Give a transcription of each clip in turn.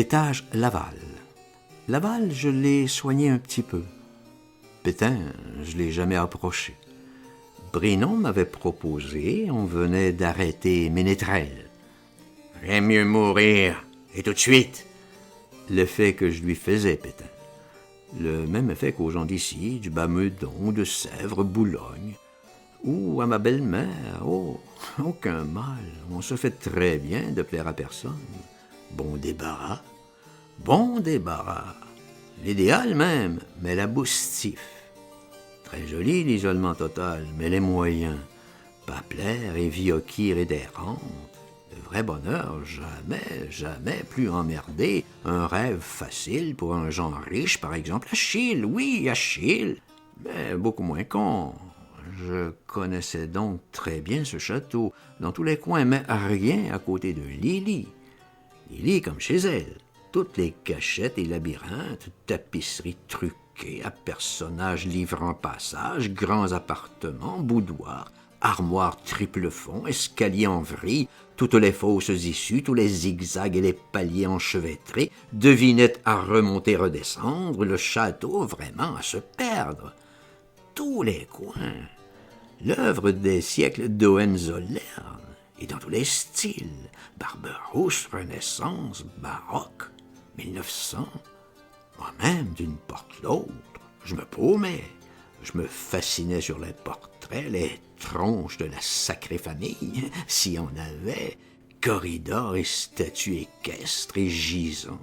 L'étage Laval. Laval, je l'ai soigné un petit peu. Pétain, je l'ai jamais approché. Brinon m'avait proposé, on venait d'arrêter Ménétrel. J'aime mieux mourir, et tout de suite. L'effet que je lui faisais, Pétain. Le même effet qu'aux gens d'ici, du Bas-Meudon, de Sèvres, Boulogne. Ou à ma belle-mère, oh, aucun mal. On se fait très bien de plaire à personne. Bon débarras. L'idéal même, mais la boustif. Très joli l'isolement total, mais les moyens. Pas plaire et vioquir et d'errante. Le vrai bonheur, jamais plus emmerdé. Un rêve facile pour un genre riche, par exemple, Achille, oui, Achille, mais beaucoup moins con. Je connaissais donc très bien ce château, dans tous les coins, mais rien à côté de Lily. Lily comme chez elle. Toutes les cachettes et labyrinthes, tapisseries truquées à personnages livrant passage, grands appartements, boudoirs, armoires triple fond, escaliers en vrille, toutes les fausses issues, tous les zigzags et les paliers enchevêtrés, devinettes à remonter, redescendre, le château vraiment à se perdre. Tous les coins. L'œuvre des siècles d'Hohenzollern, et dans tous les styles, Barberousse, Renaissance, baroque, 1900. Moi-même, d'une porte l'autre, je me paumais, je me fascinais sur les portraits, les tronches de la sacrée famille, si on avait, corridors et statues équestres et gisants,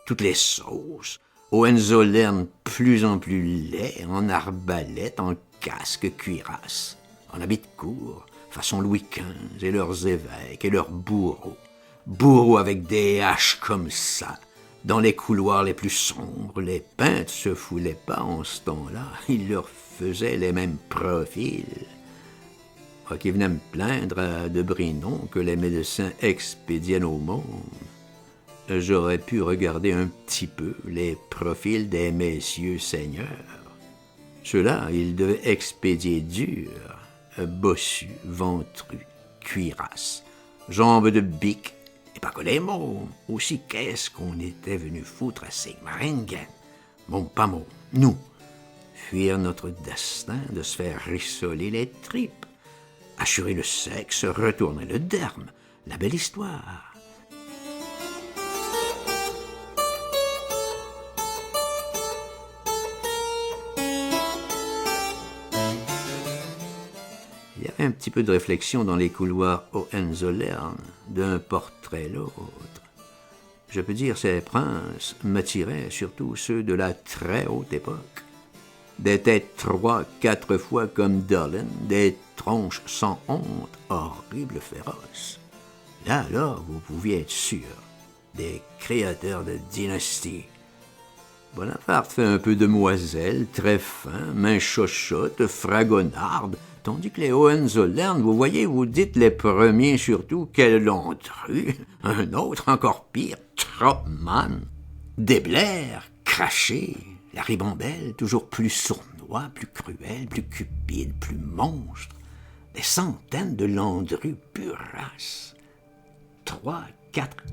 toutes les sauces, Hohenzollern plus en plus laid, en arbalète, en casque cuirasse, en habit de cour, façon Louis XV, et leurs évêques et leurs bourreaux avec des haches comme ça. Dans les couloirs les plus sombres, les peintres se foulaient pas en ce temps-là, ils leur faisaient les mêmes profils. Moi qui venais me plaindre à de Brinon que les médecins expédiaient au monde, j'aurais pu regarder un petit peu les profils des messieurs seigneurs. Ceux-là, ils devaient expédier dur, bossus, ventrus, cuirasses, jambes de bique, et pas que les mômes, aussi qu'est-ce qu'on était venu foutre à Sigmaringen. Nous, fuir notre destin de se faire rissoler les tripes, assurer le sexe, retourner le derme, la belle histoire. Il y avait un petit peu de réflexion dans les couloirs Hohenzollern, d'un portrait à l'autre. Je peux dire ces princes m'attiraient, surtout ceux de la très haute époque. Des têtes 3-4 fois comme Dolan, des tronches sans honte, horribles, féroces. Là, alors, vous pouviez être sûr, des créateurs de dynastie. Bonaparte fait un peu demoiselle, très fin, main chochotte, fragonarde, tandis que les Hohenzollern, vous voyez, vous dites les premiers surtout, quel Landru, un autre encore pire, Troppmann, Deblair, craché, la ribambelle, toujours plus sournois, plus cruel, plus cupide, plus monstre, des centaines de Landru pure race, 3-4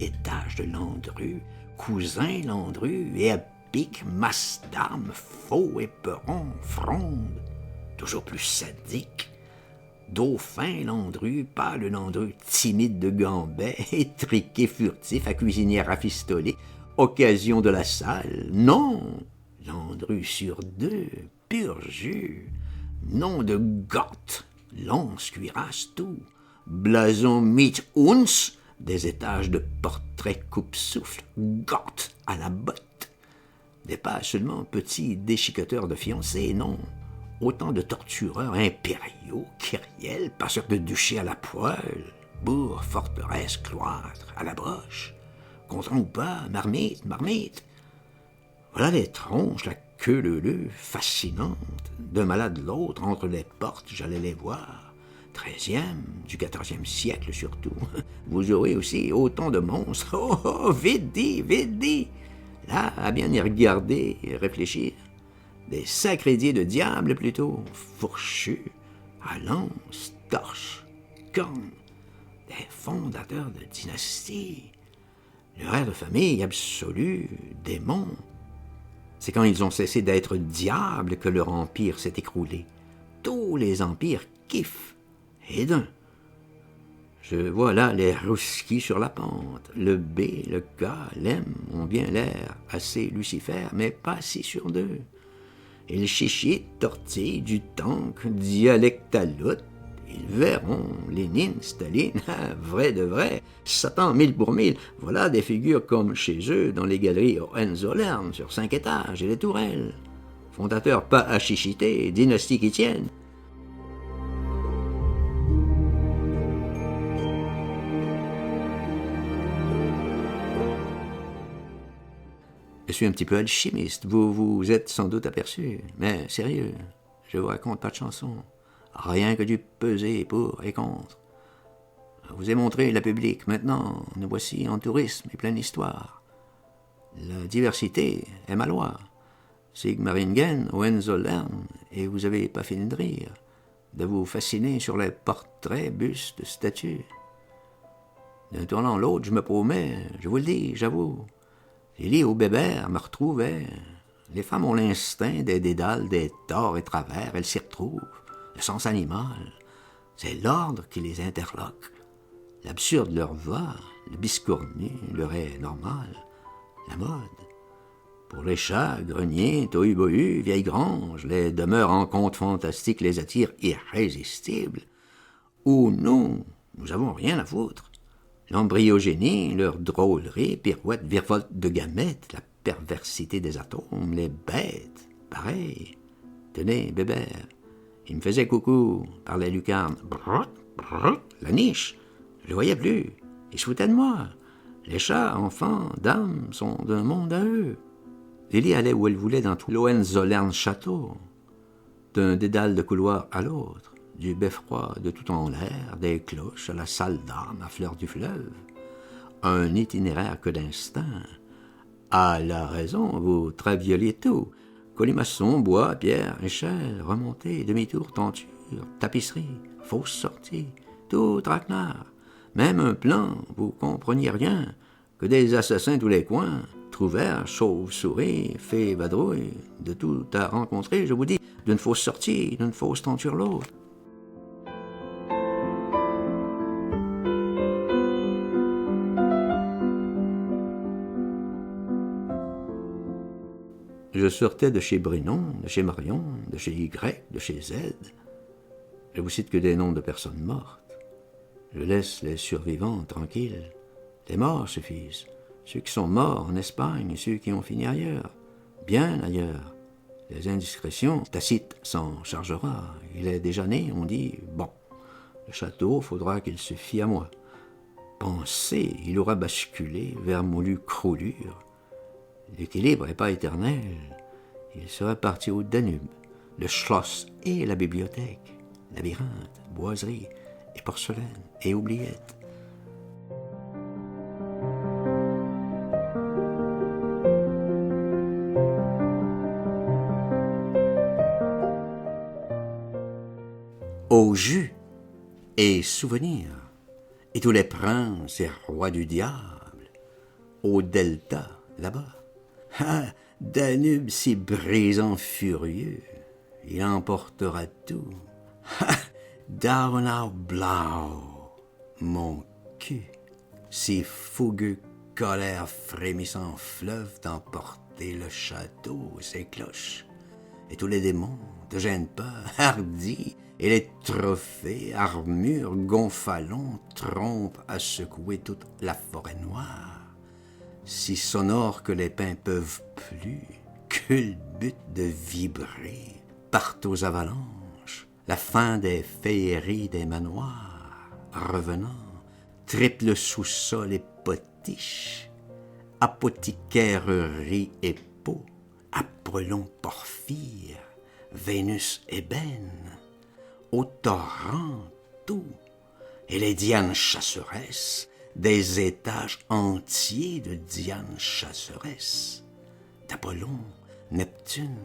étages de Landru, cousins Landru, et à pique, masse d'armes, faux, éperon, fronde, toujours plus sadique. Dauphin Landru, pas le Landru timide de Gambet, étriqué furtif à cuisinière rafistolée, occasion de la salle. Non, Landru sur 2, pur jus. Nom de Gott, lance, cuirasse, tout. Blason mit uns, des étages de portraits coupe-souffle, Gott à la botte. Des pas seulement petits déchiqueteurs de fiancés, non. Autant de tortureurs impériaux, kyriels, passeurs de duché à la poêle, bourgs, forteresses, cloîtres, à la broche, content ou pas, marmite. Voilà les tronches, la queue leu-leu, fascinante. D'un malade l'autre, entre les portes, j'allais les voir. 13e, du 14e siècle surtout. Vous aurez aussi autant de monstres. Oh, vite dit. Là, à bien y regarder et réfléchir. Des sacrédiés de diable plutôt, fourchus, à lance, torches, cornes, des fondateurs de dynastie. Le rêve de famille absolu, démon. C'est quand ils ont cessé d'être diables que leur empire s'est écroulé. Tous les empires kiffent, et d'un. Je vois là les rousquis sur la pente. Le B, le K, l'M ont bien l'air assez Lucifer, mais pas 6 sur 2. Et le chichi, tortille, du tank, dialectaloute, ils verront Lénine, Staline, vrai de vrai, Satan 1000 pour 1000. Voilà des figures comme chez eux dans les galeries Hohenzollern sur 5 étages et les tourelles. Fondateurs pas à chichiter, dynastie qui tiennent. Je suis un petit peu alchimiste, vous vous êtes sans doute aperçu, mais sérieux, je vous raconte pas de chansons, rien que du peser pour et contre. Je vous ai montré la public, maintenant nous voici en tourisme et pleine histoire. La diversité est ma loi. Sigmaringen, Hohenzollern, et vous avez pas fini de rire, de vous fasciner sur les portraits, bustes, statues. D'un tournant l'autre, je me promets, je vous le dis, j'avoue. Lily au bébert me retrouvait. Les femmes ont l'instinct des dédales, des torts et travers, elles s'y retrouvent. Le sens animal, c'est l'ordre qui les interloque. L'absurde leur va, le biscornu leur est normal. La mode. Pour les chats, greniers, tohu-bohu, vieilles granges, les demeures en contes fantastiques les attirent irrésistibles. Ou nous avons rien à foutre. L'embryogénie, leur drôlerie, pirouette, virevolte de gamètes, la perversité des atomes, les bêtes, pareil. Tenez, bébert, il me faisait coucou par la lucarne. Brrrt, brrrt, la niche, je le voyais plus. Il se foutait de moi. Les chats, enfants, dames, sont d'un monde à eux. Lily allait où elle voulait dans tout l'Hohenzollern château, d'un dédale de couloir à l'autre. Du beffroi de tout en l'air, des cloches à la salle d'armes à fleur du fleuve. Un itinéraire que d'instinct. À la raison, vous travioliez tout. Colimaçon, bois, pierre, échelle, remontée, demi-tour, tenture, tapisserie, fausse sortie, tout traquenard. Même un plan, vous compreniez rien, que des assassins tous les coins, trouvères, chauves-souris, fées vadrouilles, de tout à rencontrer, je vous dis, d'une fausse sortie, d'une fausse tenture l'autre. Je sortais de chez Brinon, de chez Marion, de chez Y, de chez Z. Je vous cite que des noms de personnes mortes. Je laisse les survivants tranquilles. Les morts suffisent. Ceux qui sont morts en Espagne et ceux qui ont fini ailleurs. Bien ailleurs. Les indiscrétions, Tacite s'en chargera. Il est déjà né, on dit, bon, le château, faudra qu'il se fie à moi. Pensez, il aura basculé vers moulu crôlure. L'équilibre n'est pas éternel. Il sera parti au Danube, le Schloss et la bibliothèque, labyrinthe, boiserie et porcelaine et oubliettes. Au jus et souvenirs, et tous les princes et rois du diable, au delta, là-bas. Ah, Danube si brisant furieux, il emportera tout. Ah, Dauenau blau, mon cul, si fougueux colère frémissant fleuve d'emporter le château et ses cloches. Et tous les démons, te gênent pas, hardis, et les trophées, armures, gonfalons, trompent à secouer toute la forêt noire. Si sonore que les pins peuvent plus, culbute de vibrer, partent aux avalanches, la fin des féeries des manoirs, revenant, triple sous-sol et potiche, apothicaire-riz et peau, Apollon porphyre, Vénus ébène, au torrent tout, et les dianes chasseresses, des étages entiers de Diane chasseresse, d'Apollon, Neptune,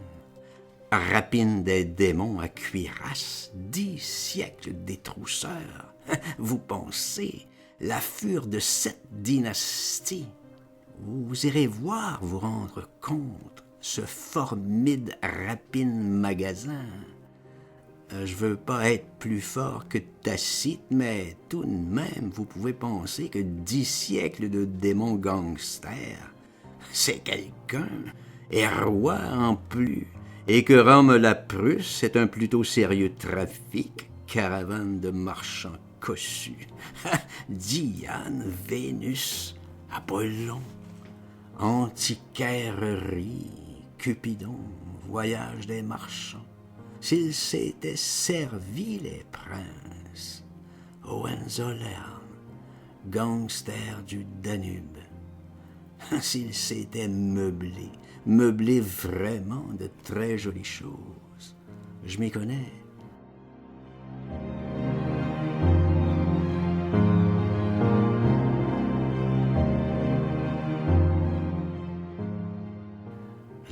rapine des démons à cuirasse, 10 siècles des trousseurs. Vous pensez, la fure de cette dynastie, vous irez voir, vous rendre compte, ce formide rapine magasin. Je veux pas être plus fort que Tacite, mais tout de même, vous pouvez penser que 10 siècles de démons gangsters, c'est quelqu'un, et roi en plus, et que Rome la Prusse est un plutôt sérieux trafic, caravane de marchands cossus. Diane, Vénus, Apollon, antiquairerie, Cupidon, voyage des marchands. S'ils s'étaient servis, les princes, Hohenzollern, gangsters du Danube, s'ils s'étaient meublés vraiment de très jolies choses. Je m'y connais.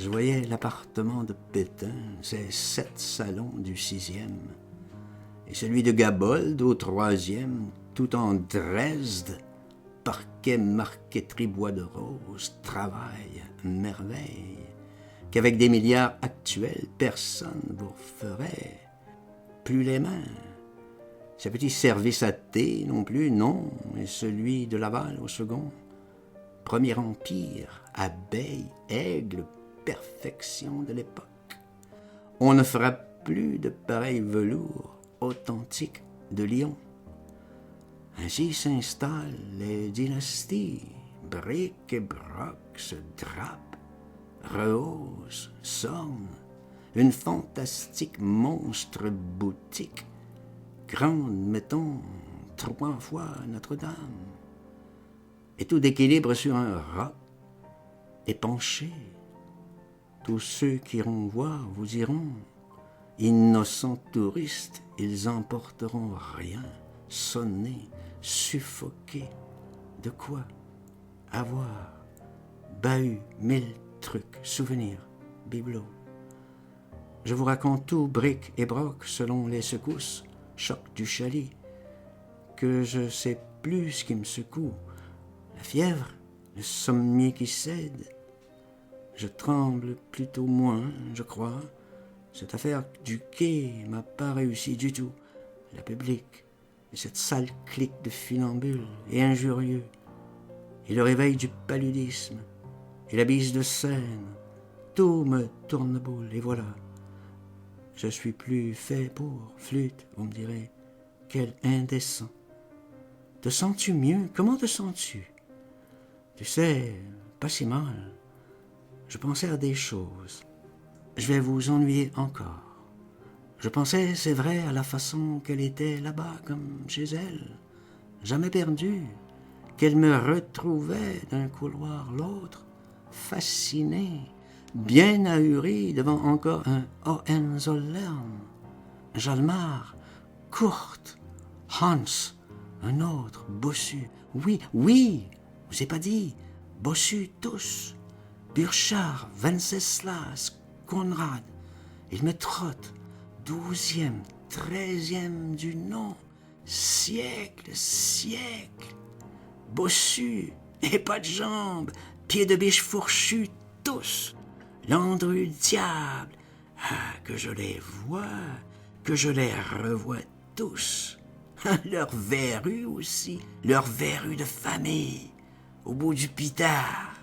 Je voyais l'appartement de Pétain, ses 7 salons du 6e, et celui de Gabold au 3e, tout en Dresde, parquet, marqueterie, bois de rose, travail, merveille, qu'avec des milliards actuels, personne vous referait plus les mains. Ses petits services à thé non plus, non, et celui de Laval au second. Premier empire, abeille, aigle, perfection de l'époque. On ne fera plus de pareil velours authentique de Lyon. Ainsi s'installent les dynasties, bric et broc se drapent, rehaussent, s'ornent, une fantastique monstre boutique, grande, mettons, 3 fois Notre-Dame, et tout d'équilibre sur un roc épanché. Tous ceux qui iront voir vous iront. Innocents touristes, ils emporteront rien, sonnés, suffoqués. De quoi avoir bahut 1000 trucs, souvenirs, bibelots. Je vous raconte tout, bric et broc, selon les secousses, choc du chalet, que je sais plus ce qui me secoue. La fièvre, le sommier qui cède. Je tremble plutôt moins, je crois. Cette affaire du quai m'a pas réussi du tout. La publique, et cette sale clique de funambules et injurieux, et le réveil du paludisme, et la bise de Seine, tout me tourne boule, et voilà. Je suis plus fait pour flûte, vous me direz. Quel indécent. Te sens-tu mieux? Comment te sens-tu? Tu sais, pas si mal. Je pensais à des choses. Je vais vous ennuyer encore. Je pensais, c'est vrai, à la façon qu'elle était là-bas, comme chez elle, jamais perdue, qu'elle me retrouvait d'un couloir l'autre, fascinée, bien ahurie devant encore un Hohenzollern, Jalmar, Kurt, Hans, un autre, bossu. Oui, vous ai pas dit, bossu tous. Burchard, Wenceslas, Conrad, il me trotte, 12e, 13e du nom, siècle, bossu, et pas de jambes, pieds de biche fourchus, tous, Landru diable, ah, que je les vois, que je les revois tous, leurs verrues aussi, leurs verrues de famille, au bout du pitard,